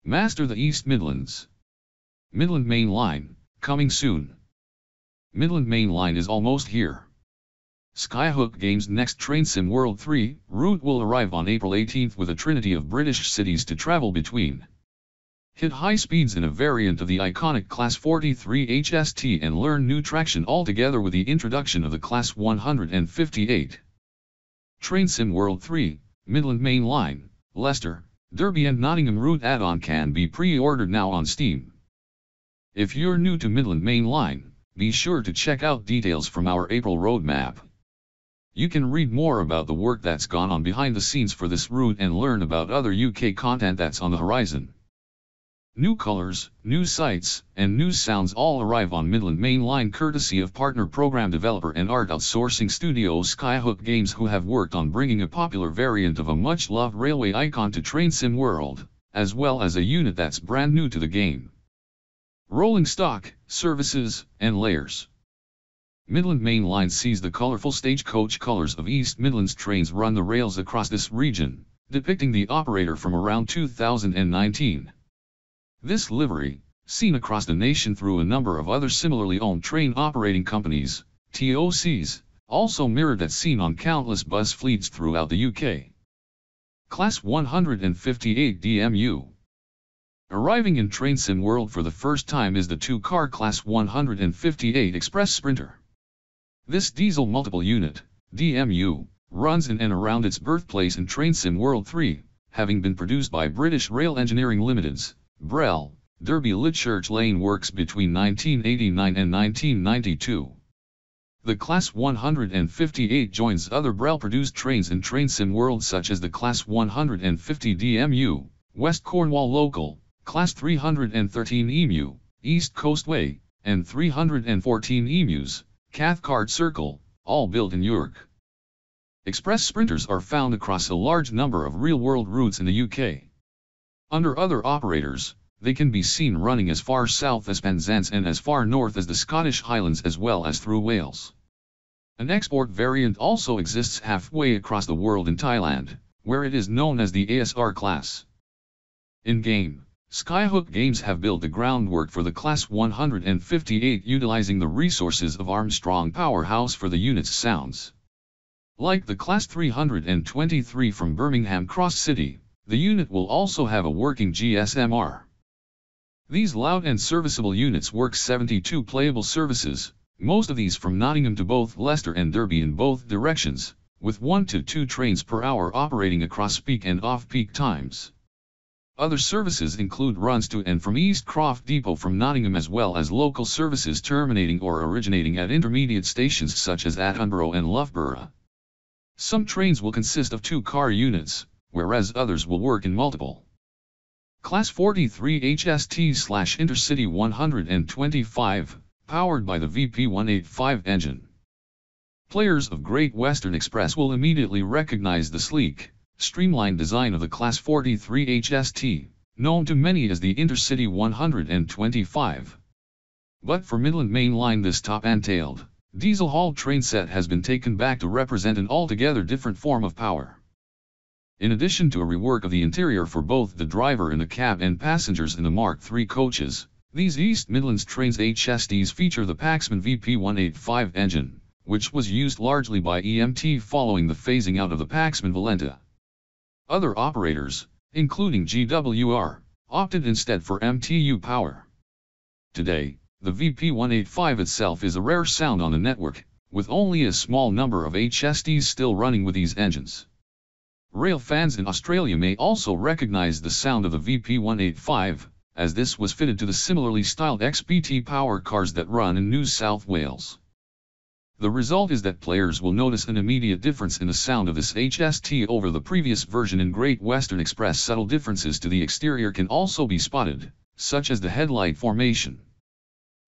Master the East Midlands. Midland Main Line, coming soon. Midland Main Line is almost here. Skyhook Games' next Train Sim World 3 route will arrive on April 18th with a trinity of British cities to travel between. Hit high speeds in a variant of the iconic Class 43 HST and learn new traction altogether with the introduction of the Class 158. Train Sim World 3, Midland Main Line, Leicester, Derby and Nottingham route add-on can be pre-ordered now on Steam. If you're new to Midland Main Line, be sure to check out details from our April roadmap. You can read more about the work that's gone on behind the scenes for this route and learn about other UK content that's on the horizon. New colors, new sights, and new sounds all arrive on Midland Main Line courtesy of partner program developer and art outsourcing studio Skyhook Games, who have worked on bringing a popular variant of a much-loved railway icon to Train Sim World, as well as a unit that's brand new to the game. Rolling stock, services, and layers. Midland Main Line sees the colorful stagecoach colors of East Midlands trains run the rails across this region, depicting the operator from around 2019. This livery, seen across the nation through a number of other similarly owned train operating companies, TOCs, also mirrored that seen on countless bus fleets throughout the UK. Class 158 DMU. Arriving in Train Sim World for the first time is the two-car Class 158 Express Sprinter. This diesel multiple unit, DMU, runs in and around its birthplace in Train Sim World 3, having been produced by British Rail Engineering Limited's Brell, Derby Lidchurch Lane Works between 1989 and 1992. The Class 158 joins other Brell-produced trains in Train Sim World such as the Class 150 DMU, West Cornwall Local, Class 313 EMU, East Coast Way, and 314 EMUs, Cathcart Circle, all built in York. Express sprinters are found across a large number of real-world routes in the UK. Under other operators, they can be seen running as far south as Penzance and as far north as the Scottish Highlands as well as through Wales. An export variant also exists halfway across the world in Thailand, where it is known as the ASR class. In-game, Skyhook Games have built the groundwork for the Class 158 utilizing the resources of Armstrong Powerhouse for the unit's sounds. Like the Class 323 from Birmingham Cross City, the unit will also have a working GSMR. These loud and serviceable units work 72 playable services, most of these from Nottingham to both Leicester and Derby in both directions, with 1 to 2 trains per hour operating across peak and off-peak times. Other services include runs to and from East Croft Depot from Nottingham as well as local services terminating or originating at intermediate stations such as Attenborough and Loughborough. Some trains will consist of 2-car units, whereas others will work in multiple. Class 43 HST/Intercity 125, powered by the VP185 engine. Players of Great Western Express will immediately recognize the sleek, streamlined design of the Class 43 HST, known to many as the Intercity 125. But for Midland Main Line, this top-entailed, diesel-hauled train set has been taken back to represent an altogether different form of power. In addition to a rework of the interior for both the driver in the cab and passengers in the Mark III coaches, these East Midlands trains HSTs feature the Paxman VP185 engine, which was used largely by EMT following the phasing out of the Paxman Valenta. Other operators, including GWR, opted instead for MTU power. Today, the VP185 itself is a rare sound on the network, with only a small number of HSTs still running with these engines. Rail fans in Australia may also recognize the sound of the VP185, as this was fitted to the similarly styled XPT power cars that run in New South Wales. The result is that players will notice an immediate difference in the sound of this HST over the previous version in Great Western Express. Subtle differences to the exterior can also be spotted, such as the headlight formation.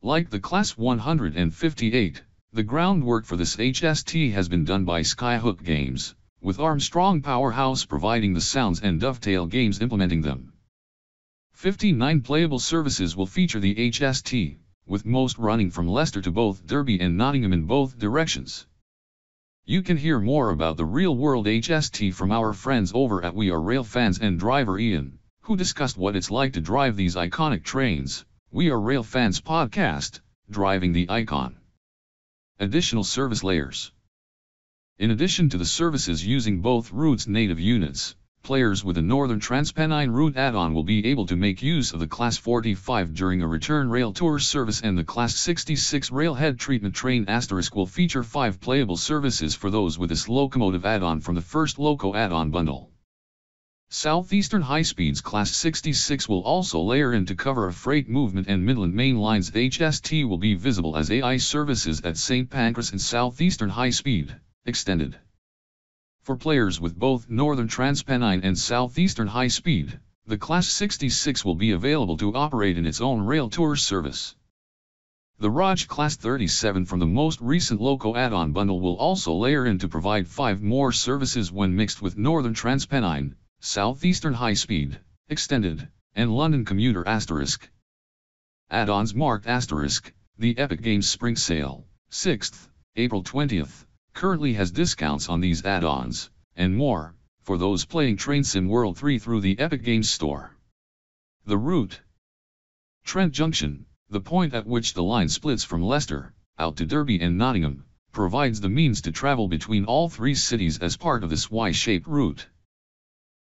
Like the Class 158, the groundwork for this HST has been done by Skyhook Games, with Armstrong Powerhouse providing the sounds and Dovetail Games implementing them. 59 playable services will feature the HST, with most running from Leicester to both Derby and Nottingham in both directions. You can hear more about the real-world HST from our friends over at We Are Rail Fans and driver Ian, who discussed what it's like to drive these iconic trains. We are Rail Fans Podcast, Driving the Icon. Additional service layers. In addition to the services using both routes' native units, players with a Northern Transpennine route add-on will be able to make use of the Class 45 during a return rail tour service, and the Class 66 railhead treatment train * will feature 5 playable services for those with this locomotive add-on from the first Loco add-on bundle. Southeastern High Speed's Class 66 will also layer in to cover a freight movement, and Midland Main Line's HST will be visible as AI services at St. Pancras and Southeastern High Speed, Extended. For players with both Northern Transpennine and Southeastern High Speed, the Class 66 will be available to operate in its own rail tour service. The Raj Class 37 from the most recent Loco add-on bundle will also layer in to provide 5 more services when mixed with Northern Transpennine, Southeastern High Speed, Extended, and London Commuter *. Add-ons marked *. The Epic Games Spring Sale, 6th, April 20th, currently has discounts on these add-ons, and more, for those playing Train Sim World 3 through the Epic Games Store. The route. Trent Junction, the point at which the line splits from Leicester, out to Derby and Nottingham, provides the means to travel between all 3 cities as part of this Y-shaped route.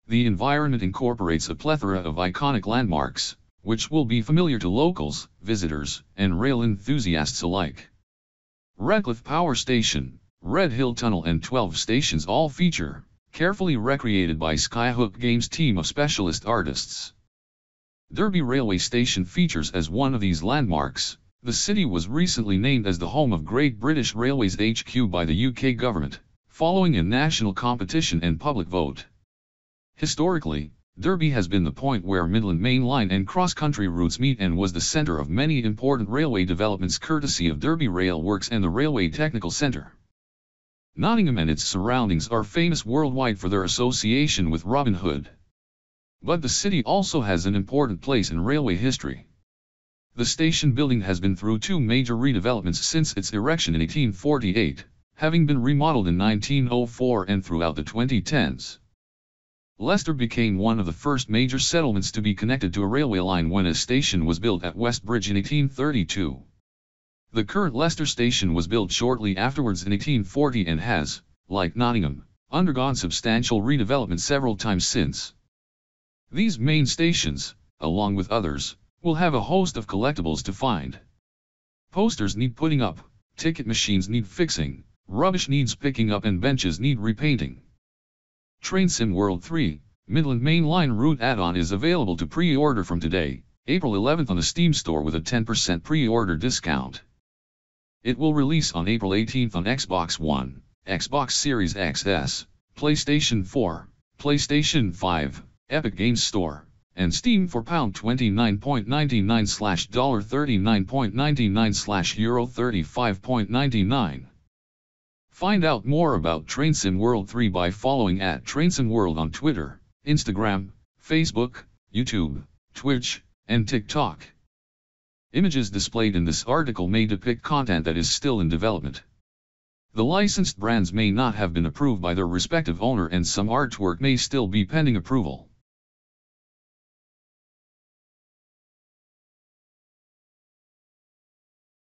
The environment incorporates a plethora of iconic landmarks, which will be familiar to locals, visitors, and rail enthusiasts alike. Redcliffe Power Station, Red Hill Tunnel and 12 stations all feature, carefully recreated by Skyhook Games' team of specialist artists. Derby Railway Station features as one of these landmarks. The city was recently named as the home of Great British Railways HQ by the UK government, following a national competition and public vote. Historically, Derby has been the point where Midland Main Line and cross-country routes meet and was the centre of many important railway developments courtesy of Derby Rail Works and the Railway Technical Centre. Nottingham and its surroundings are famous worldwide for their association with Robin Hood. But the city also has an important place in railway history. The station building has been through 2 major redevelopments since its erection in 1848, having been remodeled in 1904 and throughout the 2010s. Leicester became one of the first major settlements to be connected to a railway line when a station was built at Westbridge in 1832. The current Leicester station was built shortly afterwards in 1840 and has, like Nottingham, undergone substantial redevelopment several times since. These main stations, along with others, will have a host of collectibles to find. Posters need putting up, ticket machines need fixing, rubbish needs picking up, and benches need repainting. Train Sim World 3, Midland Main Line route add-on is available to pre-order from today, April 11th on the Steam store with a 10% pre-order discount. It will release on April 18th on Xbox One, Xbox Series XS, PlayStation 4, PlayStation 5, Epic Games Store, and Steam for £29.99/ $39.99/ €35.99. Find out more about Train Sim World 3 by following @TrainSimWorld on Twitter, Instagram, Facebook, YouTube, Twitch, and TikTok. Images displayed in this article may depict content that is still in development. The licensed brands may not have been approved by their respective owner, and some artwork may still be pending approval.